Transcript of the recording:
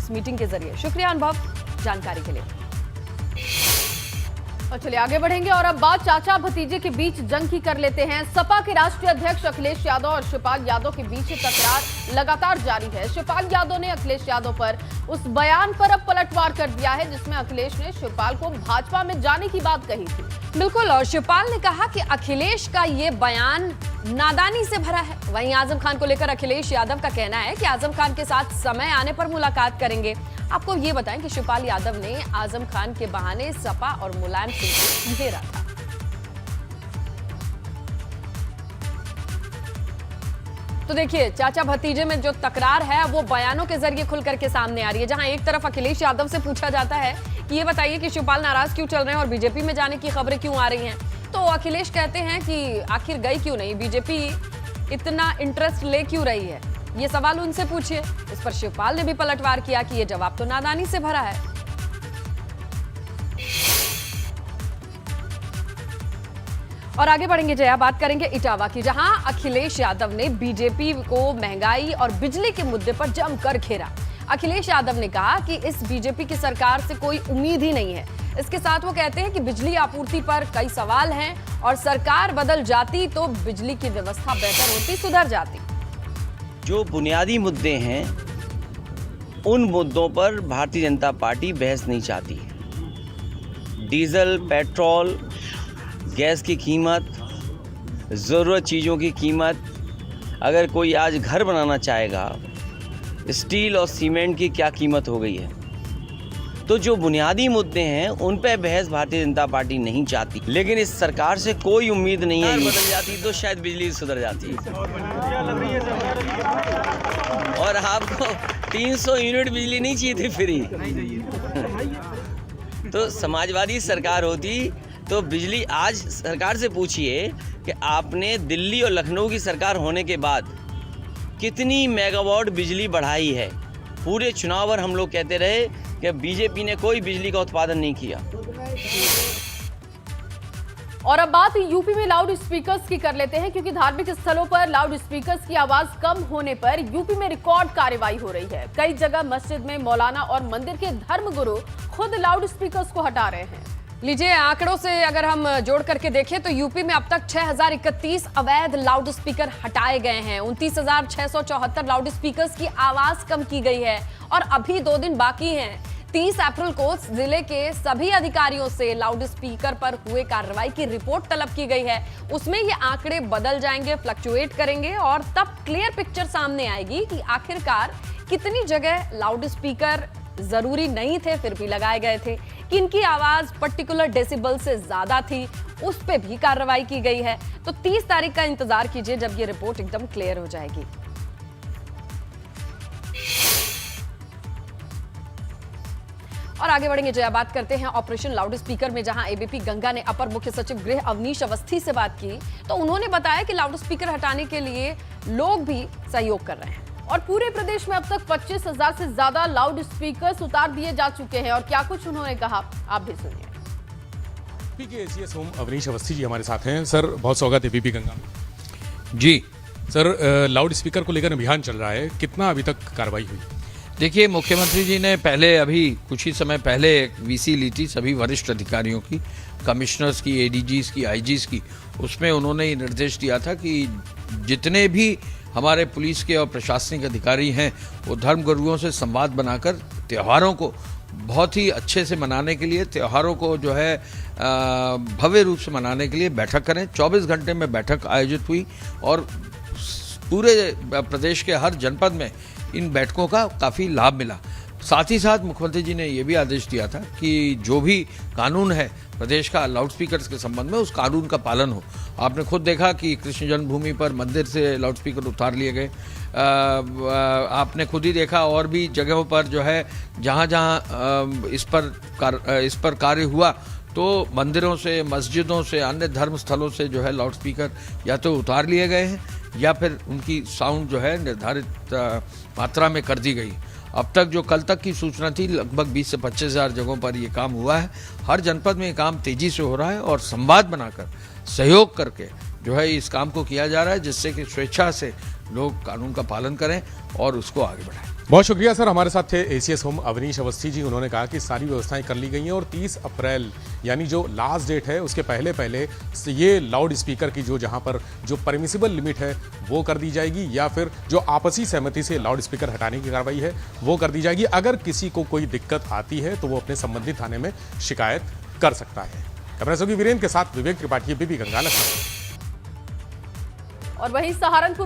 इस मीटिंग के जरिए। शुक्रिया अनुभव जानकारी के लिए। और चलिए आगे बढ़ेंगे और अब बात चाचा भतीजे के बीच जंग की कर लेते हैं। सपा के राष्ट्रीय अध्यक्ष अखिलेश यादव और शिवपाल यादव के बीच तकरार लगातार जारी है। शिवपाल यादव ने अखिलेश यादव पर उस बयान पर अब पलटवार कर दिया है जिसमें अखिलेश ने शिवपाल को भाजपा में जाने की बात कही थी। बिल्कुल, और शिवपाल ने कहा कि अखिलेश का ये बयान नादानी से भरा है। वहीं आजम खान को लेकर अखिलेश यादव का कहना है कि आजम खान के साथ समय आने पर मुलाकात करेंगे। आपको ये बताएं कि शिवपाल यादव ने आजम खान के बहाने सपा और मुलायम सिंह को घेरा था। तो देखिए, चाचा भतीजे में जो तकरार है वो बयानों के जरिए खुल करके सामने आ रही है। जहां एक तरफ अखिलेश यादव से पूछा जाता है कि ये बताइए कि शिवपाल नाराज क्यों चल रहे हैं और बीजेपी में जाने की खबरें क्यों आ रही हैं, तो अखिलेश कहते हैं कि आखिर गई क्यों नहीं, बीजेपी इतना इंटरेस्ट ले क्यों रही है, ये सवाल उनसे पूछिए। इस पर शिवपाल ने भी पलटवार किया कि ये जवाब तो नादानी से भरा है। और आगे बढ़ेंगे जया, बात करेंगे इटावा की, जहां अखिलेश यादव ने बीजेपी को महंगाई और बिजली के मुद्दे पर जमकर घेरा। अखिलेश यादव ने कहा कि इस बीजेपी की सरकार से कोई उम्मीद ही नहीं है। इसके साथ वो कहते हैं कि बिजली आपूर्ति पर कई सवाल हैं और सरकार बदल जाती तो बिजली की व्यवस्था बेहतर होती, सुधर जाती। जो बुनियादी मुद्दे हैं उन मुद्दों पर भारतीय जनता पार्टी बहस नहीं चाहती है। डीजल, पेट्रोल, गैस की कीमत, ज़रूरत चीज़ों की कीमत, अगर कोई आज घर बनाना चाहेगा, स्टील और सीमेंट की क्या कीमत हो गई है, तो जो बुनियादी मुद्दे हैं उन पे बहस भारतीय जनता पार्टी नहीं चाहती। लेकिन इस सरकार से कोई उम्मीद नहीं है। बदल जाती तो शायद बिजली सुधर जाती और आपको 300 यूनिट बिजली नहीं चाहिए थी फ्री। तो समाजवादी सरकार होती तो बिजली, आज सरकार से पूछिए कि आपने दिल्ली और लखनऊ की सरकार होने के बाद कितनी मेगावाट बिजली बढ़ाई है। पूरे चुनाव पर हम लोग कहते रहे कि बीजेपी ने कोई बिजली का उत्पादन नहीं किया। और अब बात यूपी में लाउड स्पीकर्स की कर लेते हैं, क्योंकि धार्मिक स्थलों पर लाउड स्पीकर्स की आवाज कम होने पर यूपी में रिकॉर्ड कार्रवाई हो रही है। कई जगह मस्जिद में मौलाना और मंदिर के धर्मगुरु खुद लाउड स्पीकर्स को हटा रहे हैं। लीजिए, आंकड़ों से अगर हम जोड़ करके देखें तो यूपी में अब तक 6031 अवैध लाउड स्पीकर हटाए गए हैं। 29,674 लाउड स्पीकर्स की आवाज कम की गई है और अभी 2 दिन बाकी हैं। 30 अप्रैल को जिले के सभी अधिकारियों से लाउड स्पीकर पर हुए कार्रवाई की रिपोर्ट तलब की गई है। उसमें ये आंकड़े बदल जाएंगे, फ्लक्चुएट करेंगे और तब क्लियर पिक्चर सामने आएगी कि आखिरकार कितनी जगह लाउड स्पीकर जरूरी नहीं थे फिर भी लगाए गए थे, किनकी आवाज पर्टिकुलर डेसिबल से ज्यादा थी, उस पे भी कार्रवाई की गई है। तो 30 तारीख का इंतजार कीजिए जब ये रिपोर्ट एकदम क्लियर हो जाएगी। और आगे बढ़ेंगे जया, बात करते हैं ऑपरेशन लाउड स्पीकर में, जहां एबीपी गंगा ने अपर मुख्य सचिव गृह अवनीश अवस्थी से बात की तो उन्होंने बताया कि लाउड स्पीकर हटाने के लिए लोग भी सहयोग कर रहे हैं और पूरे प्रदेश में अब तक 25,000 से ज्यादा लाउड स्पीकर उतार दिए जा चुके हैं। और क्या कुछ उन्होंने कहा, आप भी सुनिए। एबीपी के एसीएस होम अवनीश अवस्थी जी हमारे साथ हैं। सर, बहुत स्वागत है एबीपी गंगा में। जी सर, लाउड स्पीकर को लेकर अभियान चल रहा है, कितना अभी तक कार्रवाई हुई? देखिए, मुख्यमंत्री जी ने पहले अभी कुछ ही समय पहले एक वीसी ली थी सभी वरिष्ठ अधिकारियों की, कमिश्नर्स की, एडीजीज की, आईजीज की। उसमें उन्होंने ये निर्देश दिया था कि जितने भी हमारे पुलिस के और प्रशासनिक अधिकारी हैं वो धर्मगुरुओं से संवाद बनाकर त्योहारों को बहुत ही अच्छे से मनाने के लिए, त्योहारों को जो है भव्य रूप से मनाने के लिए बैठक करें। 24 घंटे में बैठक आयोजित हुई और पूरे प्रदेश के हर जनपद में इन बैठकों का काफ़ी लाभ मिला। साथ ही साथ मुख्यमंत्री जी ने ये भी आदेश दिया था कि जो भी कानून है प्रदेश का लाउड स्पीकर्स के संबंध में, उस कानून का पालन हो। आपने खुद देखा कि कृष्ण जन्मभूमि पर मंदिर से लाउड स्पीकर उतार लिए गए। आपने खुद ही देखा और भी जगहों पर जो है जहाँ जहाँ इस पर कार्य हुआ तो मंदिरों से, मस्जिदों से, अन्य धर्म स्थलों से जो है लाउड स्पीकर या तो उतार लिए गए हैं या फिर उनकी साउंड जो है निर्धारित मात्रा में कर दी गई। अब तक जो कल तक की सूचना थी, लगभग 20 से 25 हज़ार जगहों पर ये काम हुआ है। हर जनपद में ये काम तेजी से हो रहा है और संवाद बनाकर, सहयोग करके जो है इस काम को किया जा रहा है, जिससे कि स्वेच्छा से लोग कानून का पालन करें और उसको आगे बढ़ाएं। बहुत शुक्रिया सर। हमारे साथ थे एसीएस होम अवनीश अवस्थी जी। उन्होंने कहा कि सारी व्यवस्थाएं कर ली गई हैं और 30 अप्रैल यानी जो लास्ट डेट है उसके पहले पहले ये लाउड स्पीकर की जो जहां पर जो परमिसिबल लिमिट है वो कर दी जाएगी, या फिर जो आपसी सहमति से लाउड स्पीकर हटाने की कार्रवाई है वो कर दी जाएगी। अगर किसी को कोई दिक्कत आती है तो वो अपने संबंधित थाने में शिकायत कर सकता है। कैमरा सहयोगी वीरेंद्र के साथ विवेक त्रिपाठी, एबीपी गंगा, लखनऊ। और वहीं सहारनपुर में